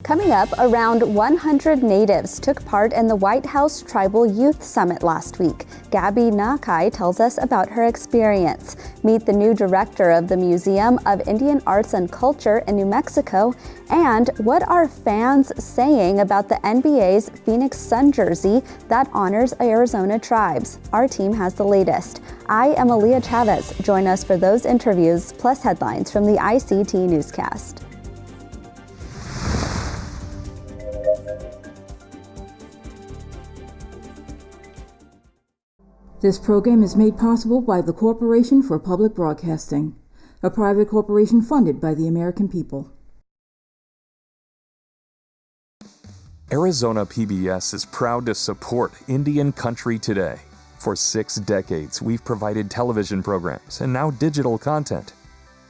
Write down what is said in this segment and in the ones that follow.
Coming up, around 100 natives took part in the White House Tribal Youth Summit last week. Gabriella Nakai tells us about her experience. Meet the new director of the Museum of Indian Arts and Culture in New Mexico. And what are fans saying about the NBA's Phoenix Sun jersey that honors Arizona tribes? Our team has the latest. I am Aaliyah Chavez. Join us for those interviews plus headlines from the ICT newscast. This program is made possible by the Corporation for Public Broadcasting, a private corporation funded by the American people. Arizona PBS is proud to support Indian Country Today. For 6 decades, we've provided television programs and now digital content.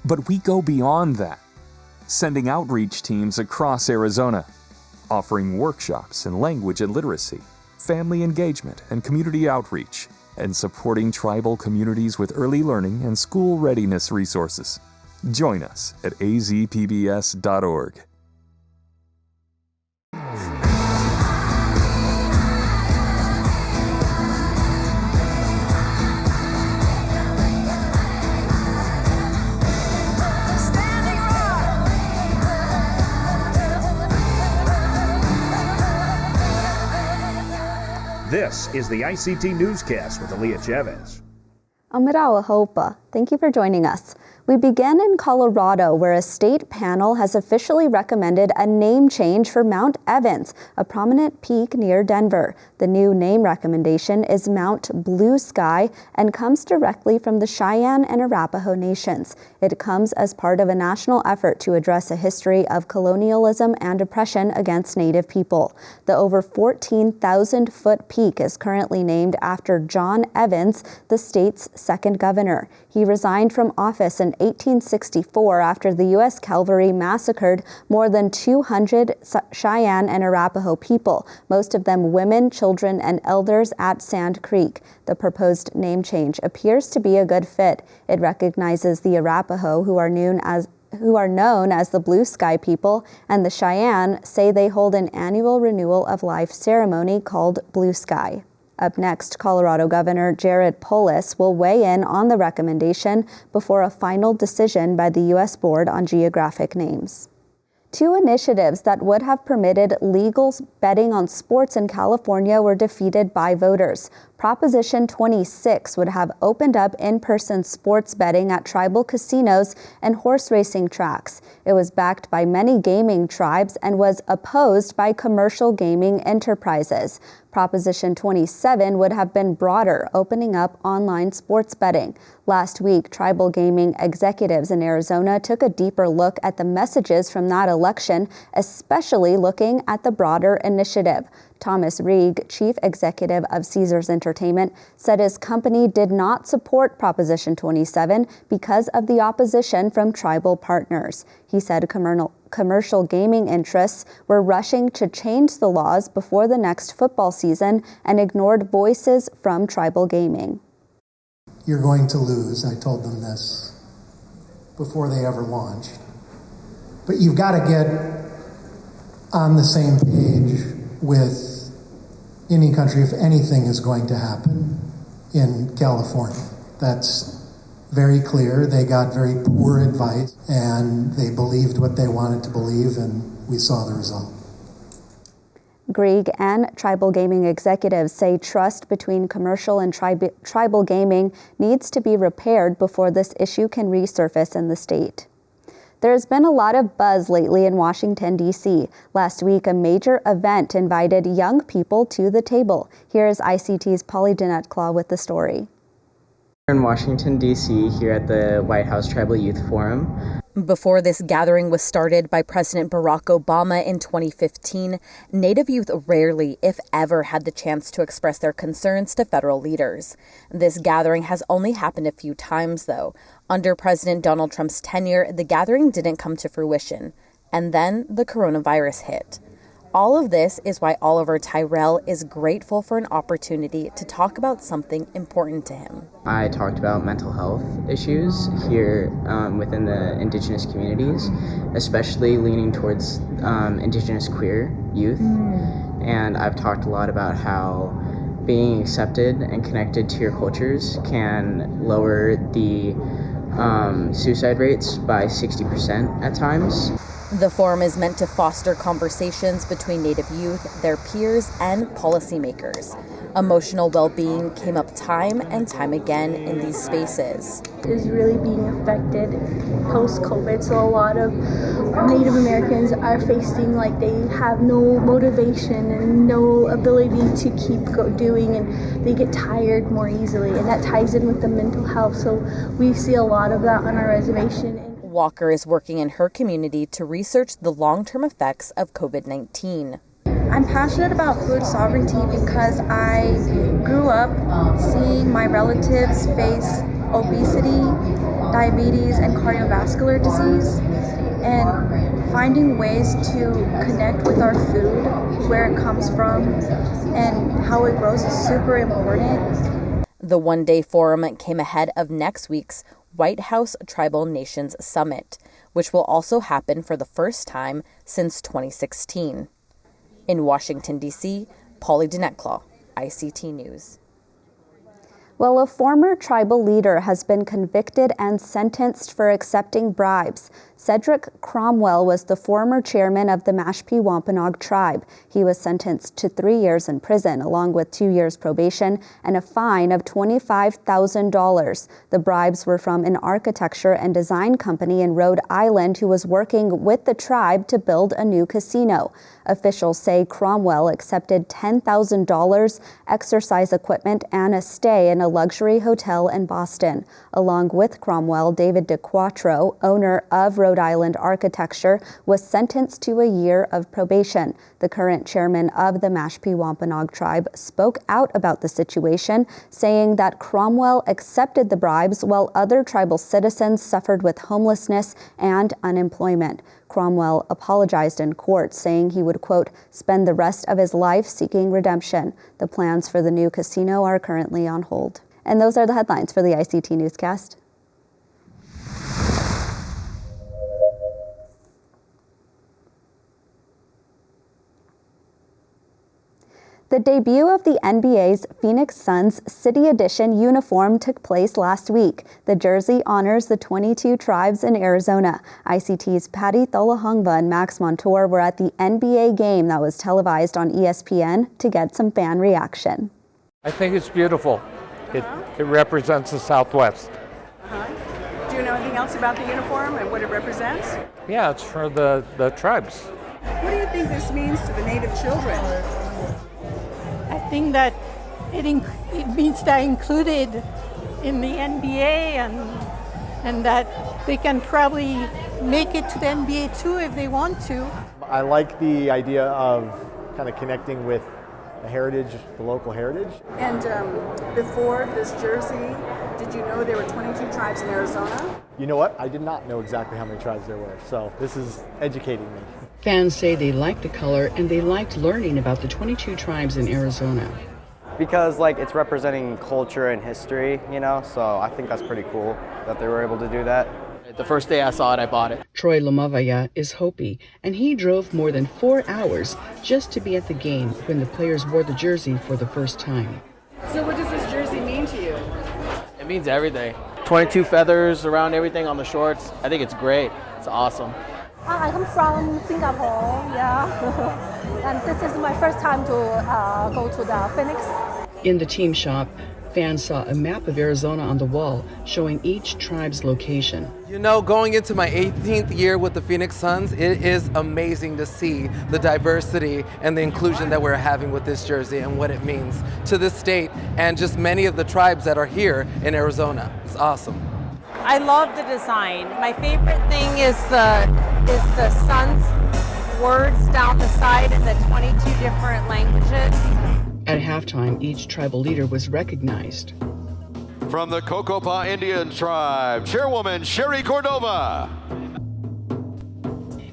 But we go beyond that, sending outreach teams across Arizona, offering workshops in language and literacy, family engagement and community outreach, and supporting tribal communities with early learning and school readiness resources. Join us at azpbs.org. This is the ICT Newscast with Aaliyah Chavez. Amirawa Hopa, thank you for joining us. We begin in Colorado, where a state panel has officially recommended a name change for Mount Evans, a prominent peak near Denver. The new name recommendation is Mount Blue Sky and comes directly from the Cheyenne and Arapaho nations. It comes as part of a national effort to address a history of colonialism and oppression against Native people. The over 14,000-foot peak is currently named after John Evans, the state's second governor. He resigned from office in 1864 after the U.S. cavalry massacred more than 200 Cheyenne and Arapaho people, most of them women, children, and elders at Sand Creek. The proposed name change appears to be a good fit. It recognizes the Arapaho, who are known as the Blue Sky people, and the Cheyenne say they hold an annual renewal of life ceremony called Blue Sky. Up next, Colorado Governor Jared Polis will weigh in on the recommendation before a final decision by the U.S. Board on Geographic Names. 2 initiatives that would have permitted legal betting on sports in California were defeated by voters. Proposition 26 would have opened up in-person sports betting at tribal casinos and horse racing tracks. It was backed by many gaming tribes and was opposed by commercial gaming enterprises. Proposition 27 would have been broader, opening up online sports betting. Last week, tribal gaming executives in Arizona took a deeper look at the messages from that election, especially looking at the broader initiative. Thomas Rieg, chief executive of Caesars Entertainment, said his company did not support Proposition 27 because of the opposition from tribal partners. He said commercial gaming interests were rushing to change the laws before the next football season and ignored voices from tribal gaming. You're going to lose. I told them this before they ever launched. But you've got to get on the same page with Indian Country if anything is going to happen in California. That's very clear. They got very poor advice and they believed what they wanted to believe, and we saw the result. Grieg and tribal gaming executives say trust between commercial and tribal gaming needs to be repaired before this issue can resurface in the state. There's been a lot of buzz lately in Washington, D.C. Last week, a major event invited young people to the table. Here's ICT's Polly Jeanette Claw with the story. In Washington, D.C., here at the White House Tribal Youth Forum. Before this gathering was started by President Barack Obama in 2015, Native youth rarely, if ever, had the chance to express their concerns to federal leaders. This gathering has only happened a few times, though. Under President Donald Trump's tenure, the gathering didn't come to fruition. And then the coronavirus hit. All of this is why Oliver Tyrell is grateful for an opportunity to talk about something important to him. I talked about mental health issues here within the Indigenous communities, especially leaning towards Indigenous queer youth. And I've talked a lot about how being accepted and connected to your cultures can lower the suicide rates by 60% at times. The forum is meant to foster conversations between Native youth, their peers, and policymakers. Emotional well-being came up time and time again in these spaces. Is really being affected post-COVID, so a lot of Native Americans are facing like they have no motivation and no ability to keep doing, and they get tired more easily, and that ties in with the mental health. So we see a lot of that on our reservation. Walker is working in her community to research the long-term effects of COVID-19. I'm passionate about food sovereignty because I grew up seeing my relatives face obesity, diabetes, and cardiovascular disease, and finding ways to connect with our food, where it comes from, and how it grows is super important. The one-day forum came ahead of next week's White House Tribal Nations Summit, which will also happen for the first time since 2016. In Washington, D.C., Polly Dinetclaw, ICT News. Well, a former tribal leader has been convicted and sentenced for accepting bribes. Cedric Cromwell was the former chairman of the Mashpee Wampanoag tribe. He was sentenced to 3 years in prison, along with 2 years probation and a fine of $25,000. The bribes were from an architecture and design company in Rhode Island who was working with the tribe to build a new casino. Officials say Cromwell accepted $10,000, exercise equipment, and a stay in a luxury hotel in Boston. Along with Cromwell, David DeQuatro, owner of Rhode Island Architecture, was sentenced to a year of probation. The current chairman of the Mashpee Wampanoag tribe spoke out about the situation, saying that Cromwell accepted the bribes while other tribal citizens suffered with homelessness and unemployment. Cromwell apologized in court, saying he would, quote, spend the rest of his life seeking redemption. The plans for the new casino are currently on hold. And those are the headlines for the ICT Newscast. The debut of the NBA's Phoenix Suns City Edition uniform took place last week. The jersey honors the 22 tribes in Arizona. ICT's Patty Talahongva and Max Montour were at the NBA game that was televised on ESPN to get some fan reaction. I think it's beautiful. It represents the Southwest. Do you know anything else about the uniform and what it represents? Yeah, it's for the tribes. What do you think this means to the Native children? I think that it means they're included in the NBA and that they can probably make it to the NBA too if they want to. I like the idea of kind of connecting with the heritage, the local heritage. And before this jersey, did you know there were 22 tribes in Arizona? You know what? I did not know exactly how many tribes there were, so this is educating me. Fans say they liked the color and they liked learning about the 22 tribes in Arizona. Because it's representing culture and history, so I think that's pretty cool that they were able to do that. The first day I saw it, I bought it. Troy Lamavaya is Hopi, and he drove more than 4 hours just to be at the game when the players wore the jersey for the first time. So what does this jersey mean to you? It means everything. 22 feathers around everything on the shorts. I think it's great. It's awesome. I come from Singapore, and this is my first time to go to the Phoenix. In the team shop, fans saw a map of Arizona on the wall showing each tribe's location. Going into my 18th year with the Phoenix Suns, it is amazing to see the diversity and the inclusion that we're having with this jersey and what it means to this state and just many of the tribes that are here in Arizona. It's awesome. I love the design. My favorite thing is the Suns words down the side in the 22 different languages. At halftime, each tribal leader was recognized. From the Cocopa Indian tribe, Chairwoman Sherry Cordova.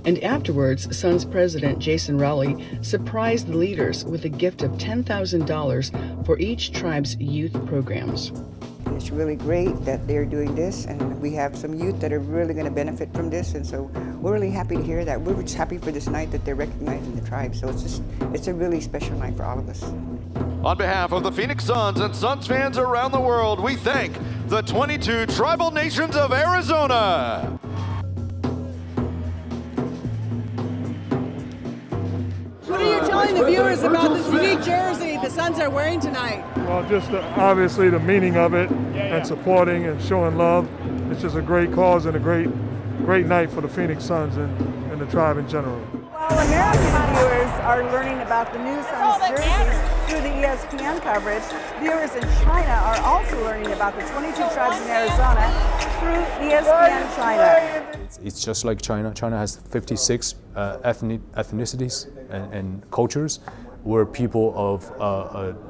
And afterwards, Suns president Jason Rowley surprised the leaders with a gift of $10,000 for each tribe's youth programs. It's really great that they're doing this, and we have some youth that are really going to benefit from this, and so we're really happy to hear that. We're just happy for this night that they're recognizing the tribe, so it's a really special night for all of us. On behalf of the Phoenix Suns and Suns fans around the world, we thank the 22 tribal nations of Arizona. What are you telling the viewers about this unique jersey the Suns are wearing tonight? Well, just obviously the meaning of it and supporting and showing love. It's just a great cause and a great night for the Phoenix Suns and the tribe in general. While American viewers are learning about the new Suns jersey through the ESPN coverage, viewers in China are also learning about the 22 tribes in Arizona through ESPN China. It's just like China. China has 56 ethnicities and cultures. We're people of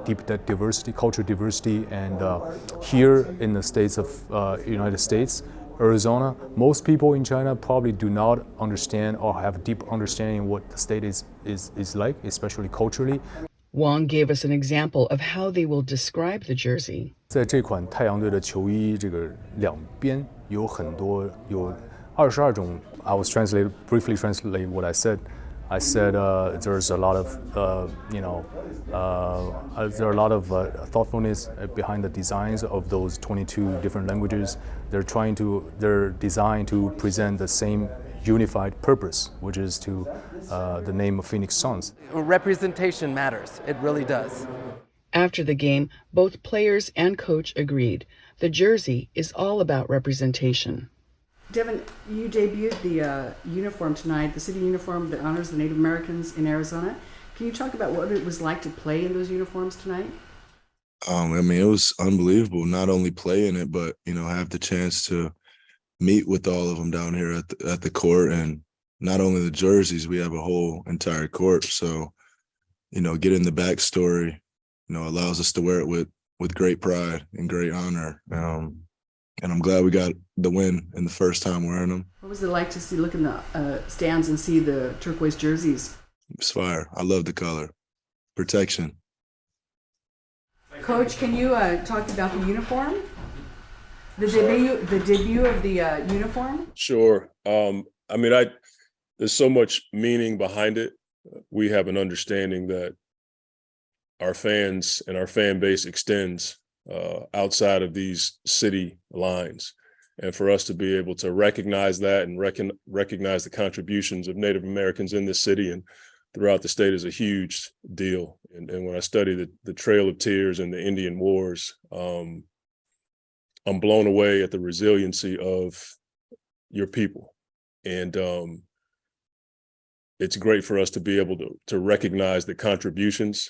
deep diversity, cultural diversity, and here in the states of United States, Arizona, most people in China probably do not understand or have a deep understanding what the state is like, especially culturally. Wang gave us an example of how they will describe the jersey. 在这款太阳队的球衣，这个两边有很多有22种。I was briefly translate what I said. I said there's a lot of there are a lot of thoughtfulness behind the designs of those 22 different languages. They're designed to present the same unified purpose, which is to the name of Phoenix Suns. Representation matters. It really does. After the game, both players and coach agreed. The jersey is all about representation. Devin, you debuted the uniform tonight, the city uniform that honors the Native Americans in Arizona. Can you talk about what it was like to play in those uniforms tonight? I mean, it was unbelievable. Not only playing it, but have the chance to meet with all of them down here at the court, and not only the jerseys, we have a whole entire court. So, getting the backstory, allows us to wear it with great pride and great honor. And I'm glad we got the win in the first time wearing them. What was it like to look in the stands and see the turquoise jerseys? It's fire. I love the color. Protection. Coach, can you talk about the uniform? The debut of the uniform? Sure. There's so much meaning behind it. We have an understanding that our fans and our fan base extends outside of these city lines. And for us to be able to recognize that and recognize the contributions of Native Americans in this city and throughout the state is a huge deal. And when I study the Trail of Tears and the Indian Wars, I'm blown away at the resiliency of your people. And it's great for us to be able to recognize the contributions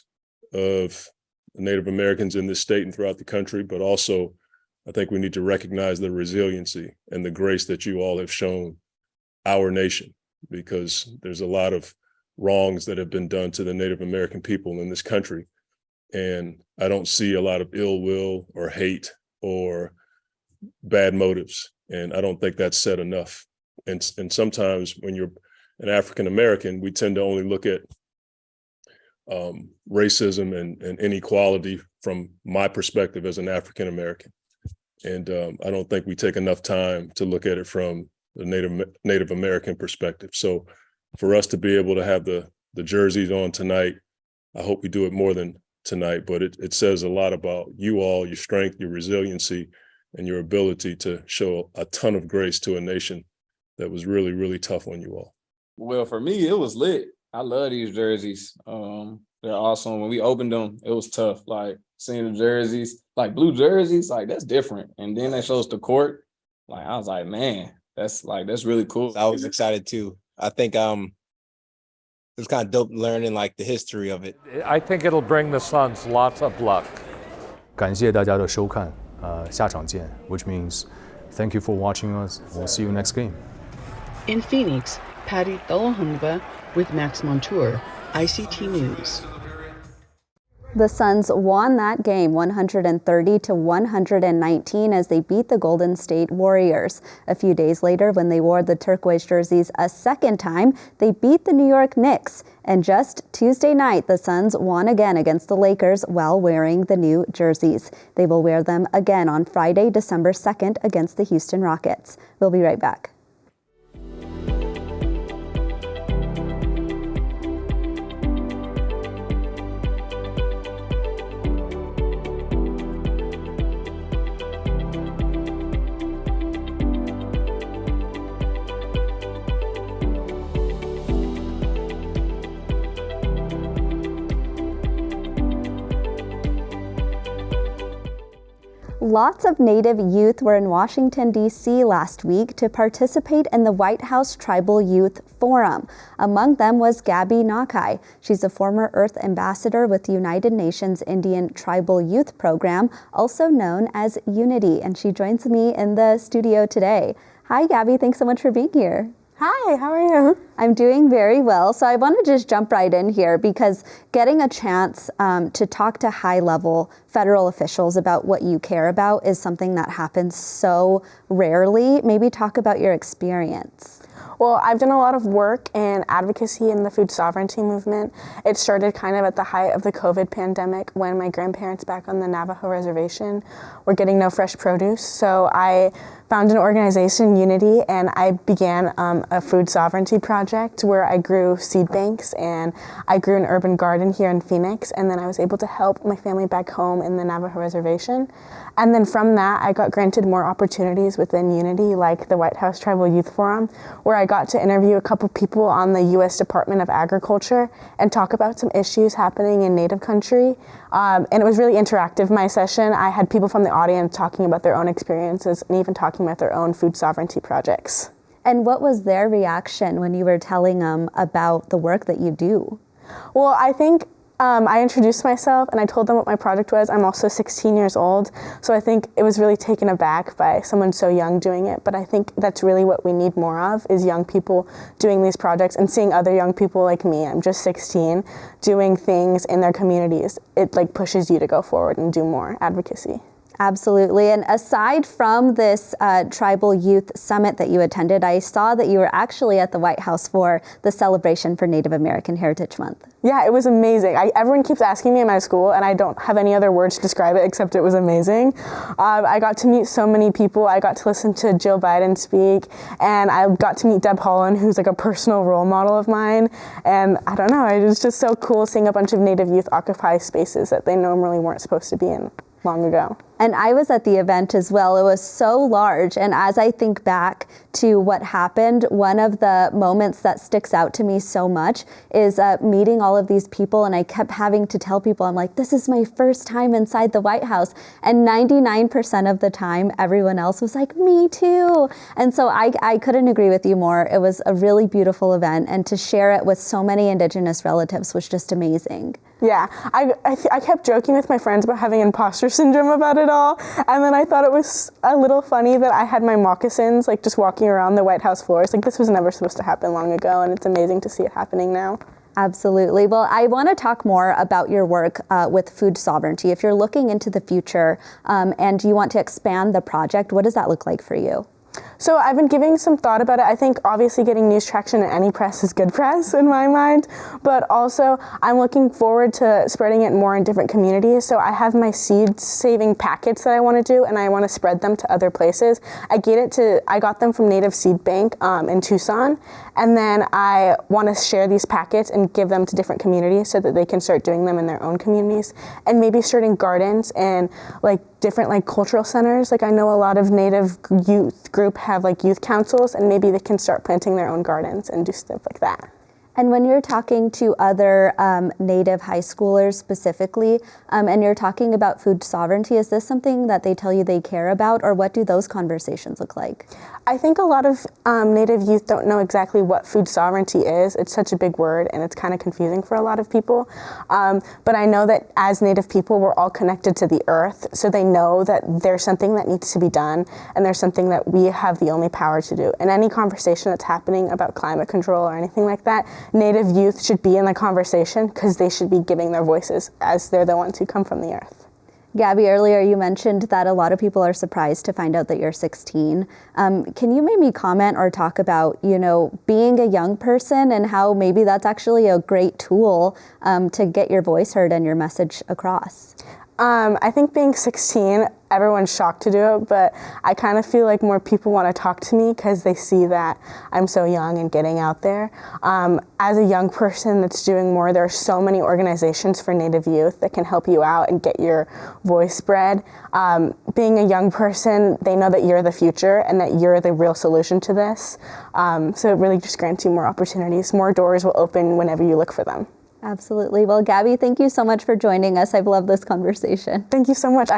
of Native Americans in this state and throughout the country, but also I think we need to recognize the resiliency and the grace that you all have shown our nation, because there's a lot of wrongs that have been done to the Native American people in this country. And I don't see a lot of ill will or hate or bad motives. And I don't think that's said enough. And sometimes when you're an African American, we tend to only look at racism and inequality from my perspective as an African American. And I don't think we take enough time to look at it from the Native American perspective. So for us to be able to have the jerseys on tonight, I hope we do it more than tonight, but it says a lot about you all, your strength, your resiliency, and your ability to show a ton of grace to a nation that was really, really tough on you all. Well, for me, it was lit. I love these jerseys. They're awesome. When we opened them, it was tough. Like seeing the jerseys, like blue jerseys, like that's different. And then they showed us the court. Like I was like, man, that's really cool. I was excited too. I think it's kind of dope learning like the history of it. I think it'll bring the Suns lots of luck. 感谢大家的收看，下场见 which means thank you for watching us. We'll see you next game. In Phoenix, Patty Talahongva with Max Montour, ICT News. The Suns won that game 130-119 as they beat the Golden State Warriors. A few days later, when they wore the turquoise jerseys a second time, they beat the New York Knicks. And just Tuesday night, the Suns won again against the Lakers while wearing the new jerseys. They will wear them again on Friday, December 2nd against the Houston Rockets. We'll be right back. Lots of Native youth were in Washington, D.C. last week to participate in the White House Tribal Youth Forum. Among them was Gabriella Nakai. She's a former Earth Ambassador with the United Nations Indian Tribal Youth Program, also known as Unity, and she joins me in the studio today. Hi, Gabby. Thanks so much for being here. Hi, how are you? I'm doing very well. So I want to just jump right in here because getting a chance to talk to high-level federal officials about what you care about is something that happens so rarely. Maybe talk about your experience. Well, I've done a lot of work in advocacy in the food sovereignty movement. It started kind of at the height of the COVID pandemic when my grandparents back on the Navajo reservation were getting no fresh produce. So I found an organization, Unity, and I began a food sovereignty project where I grew seed banks and I grew an urban garden here in Phoenix, and then I was able to help my family back home in the Navajo reservation. And then from that, I got granted more opportunities within Unity, like the White House Tribal Youth Forum, where I got to interview a couple people on the U.S. Department of Agriculture and talk about some issues happening in Native country. And it was really interactive, my session. I had people from the audience talking about their own experiences and even talking about their own food sovereignty projects. And what was their reaction when you were telling them about the work that you do? Well, I think I introduced myself and I told them what my project was. I'm also 16 years old, so I think it was really taken aback by someone so young doing it. But I think that's really what we need more of, is young people doing these projects and seeing other young people like me, I'm just 16, doing things in their communities. It like pushes you to go forward and do more advocacy. Absolutely. And aside from this Tribal Youth Summit that you attended, I saw that you were actually at the White House for the celebration for Native American Heritage Month. Yeah, it was amazing. Everyone keeps asking me in my school, and I don't have any other words to describe it except it was amazing. I got to meet so many people. I got to listen to Jill Biden speak, and I got to meet Deb Haaland, who's like a personal role model of mine. And I don't know, it was just so cool seeing a bunch of Native youth occupy spaces that they normally weren't supposed to be in long ago. And I was at the event as well. It was so large. And as I think back to what happened, one of the moments that sticks out to me so much is meeting all of these people. And I kept having to tell people, I'm like, this is my first time inside the White House. And 99% of the time, everyone else was like, me too. And so I couldn't agree with you more. It was a really beautiful event. And to share it with so many Indigenous relatives was just amazing. Yeah, I kept joking with my friends about having imposter syndrome about it all, and then I thought it was a little funny that I had my moccasins like just walking around the White House floors. Like, this was never supposed to happen long ago, and it's amazing to see it happening now. Absolutely. Well, I want to talk more about your work with food sovereignty. If you're looking into the future and you want to expand the project, what does that look like for you? So I've been giving some thought about it. I think obviously getting news traction in any press is good press in my mind, but also I'm looking forward to spreading it more in different communities. So I have my seed saving packets that I want to do, and I want to spread them to other places. I got them from Native Seed Bank in Tucson, and then I want to share these packets and give them to different communities so that they can start doing them in their own communities, and maybe starting gardens and like different like cultural centers. Like, I know a lot of Native youth group have like youth councils, and maybe they can start planting their own gardens and do stuff like that. And when you're talking to other Native high schoolers specifically, and you're talking about food sovereignty, is this something that they tell you they care about, or what do those conversations look like? I think a lot of Native youth don't know exactly what food sovereignty is. It's such a big word, and it's kind of confusing for a lot of people. But I know that as Native people, we're all connected to the earth, so they know that there's something that needs to be done, and there's something that we have the only power to do. And any conversation that's happening about climate control or anything like that, Native youth should be in the conversation because they should be giving their voices as they're the ones who come from the earth. Gabby, earlier you mentioned that a lot of people are surprised to find out that you're 16. Can you maybe comment or talk about, being a young person and how maybe that's actually a great tool to get your voice heard and your message across? I think being 16, everyone's shocked to do it, but I kind of feel like more people want to talk to me because they see that I'm so young and getting out there. As a young person that's doing more, there are so many organizations for Native youth that can help you out and get your voice spread. Being a young person, they know that you're the future and that you're the real solution to this. So it really just grants you more opportunities. More doors will open whenever you look for them. Absolutely. Well, Gabby, thank you so much for joining us. I've loved this conversation. Thank you so much.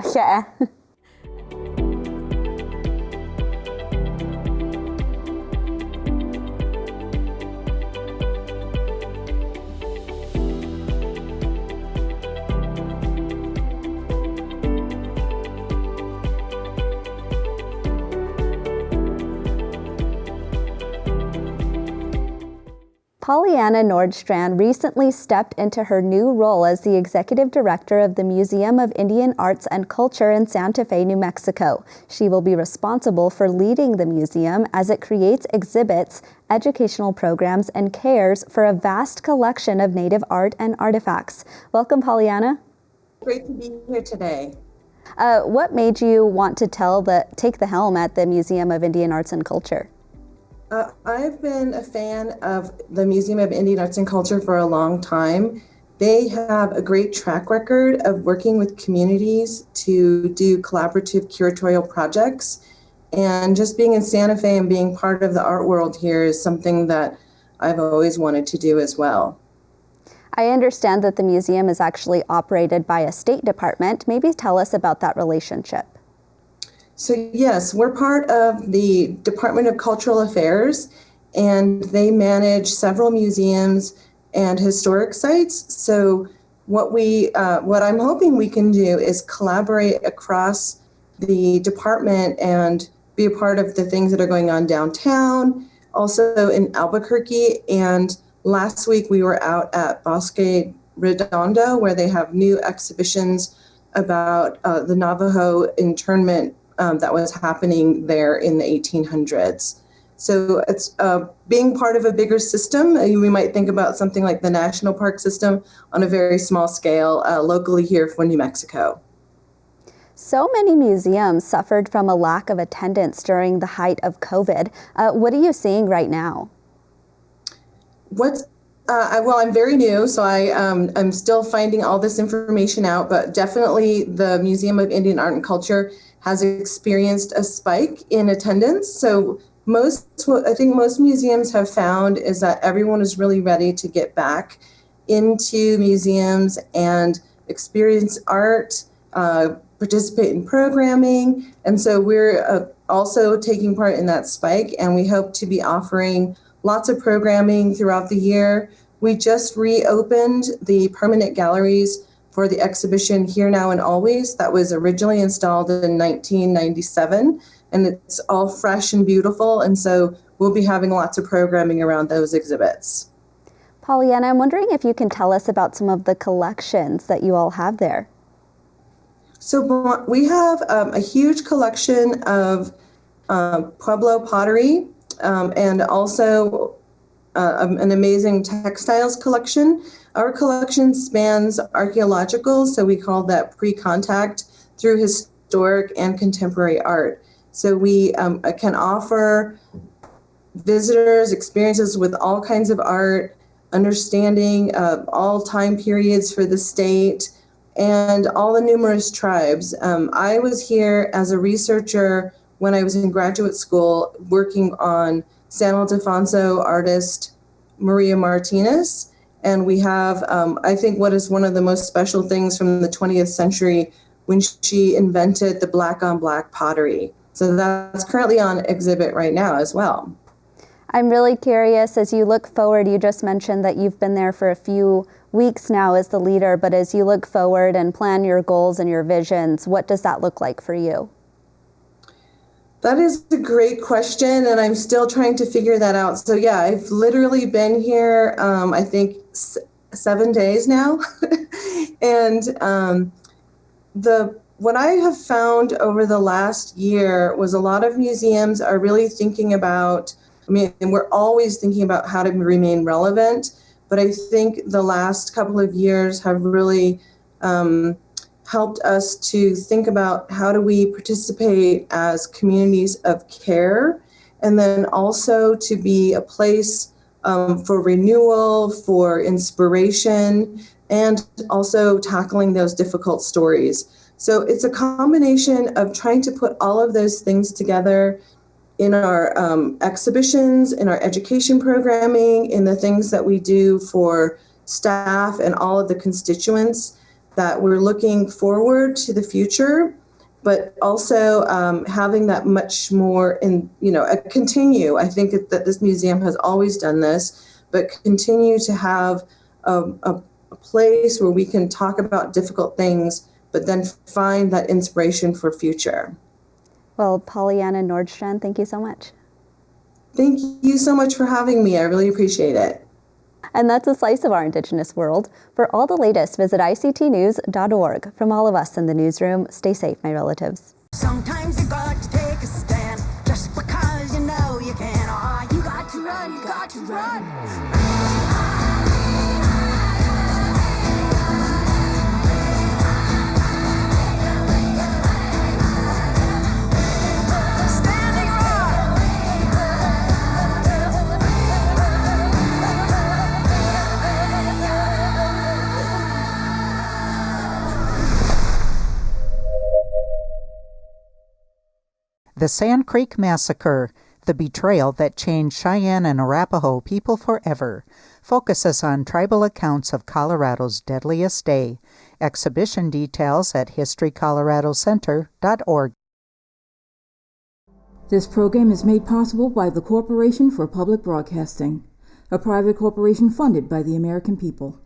Pollyanna Nordstrand recently stepped into her new role as the executive director of the Museum of Indian Arts and Culture in Santa Fe, New Mexico. She will be responsible for leading the museum as it creates exhibits, educational programs, and cares for a vast collection of Native art and artifacts. Welcome, Pollyanna. Great to be here today. What made you want to take the helm at the Museum of Indian Arts and Culture? I've been a fan of the Museum of Indian Arts and Culture for a long time. They have a great track record of working with communities to do collaborative curatorial projects. And just being in Santa Fe and being part of the art world here is something that I've always wanted to do as well. I understand that the museum is actually operated by a state department. Maybe tell us about that relationship. So yes, we're part of the Department of Cultural Affairs, and they manage several museums and historic sites. So what I'm hoping we can do is collaborate across the department and be a part of the things that are going on downtown, also in Albuquerque. And last week we were out at Bosque Redondo, where they have new exhibitions about the Navajo internment that was happening there in the 1800s. So it's being part of a bigger system. We might think about something like the National Park System on a very small scale locally here for New Mexico. So many museums suffered from a lack of attendance during the height of COVID. What are you seeing right now? Well, I'm very new, so I'm still finding all this information out, but definitely the Museum of Indian Art and Culture has experienced a spike in attendance. So I think most museums have found is that everyone is really ready to get back into museums and experience art, participate in programming. And so we're also taking part in that spike, and we hope to be offering lots of programming throughout the year. We just reopened the permanent galleries for the exhibition Here, Now, and Always that was originally installed in 1997, and it's all fresh and beautiful, and so we'll be having lots of programming around those exhibits. Pollyanna, I'm wondering if you can tell us about some of the collections that you all have there. So we have a huge collection of Pueblo pottery and also an amazing textiles collection. Our collection spans archaeological, so we call that pre-contact, through historic and contemporary art. So we can offer visitors experiences with all kinds of art, understanding all time periods for the state, and all the numerous tribes. I was here as a researcher when I was in graduate school working on San Ildefonso artist Maria Martinez. And we have, I think, what is one of the most special things from the 20th century when she invented the black on black pottery. So that's currently on exhibit right now as well. I'm really curious, as you look forward, you just mentioned that you've been there for a few weeks now as the leader, but as you look forward and plan your goals and your visions, what does that look like for you? That is a great question, and I'm still trying to figure that out. So yeah, I've literally been here, I think 7 days now, and what I have found over the last year was a lot of museums are really thinking about. I mean, we're always thinking about how to remain relevant, but I think the last couple of years have really helped us to think about how do we participate as communities of care, and then also to be a place for renewal, for inspiration, and also tackling those difficult stories. So it's a combination of trying to put all of those things together in our exhibitions, in our education programming, in the things that we do for staff and all of the constituents, that we're looking forward to the future, but also having that much more in, continue. I think that this museum has always done this, but continue to have a place where we can talk about difficult things, but then find that inspiration for future. Well, Pollyanna Nordstrand, thank you so much. Thank you so much for having me. I really appreciate it. And that's a slice of our Indigenous world. For all the latest, visit ictnews.org. From all of us in the newsroom, stay safe, my relatives. Sometimes you got to take a stand just because you know you can. Oh, you got to run, you got to run. The Sand Creek Massacre, the betrayal that changed Cheyenne and Arapaho people forever, focuses on tribal accounts of Colorado's deadliest day. Exhibition details at historycoloradocenter.org. This program is made possible by the Corporation for Public Broadcasting, a private corporation funded by the American people.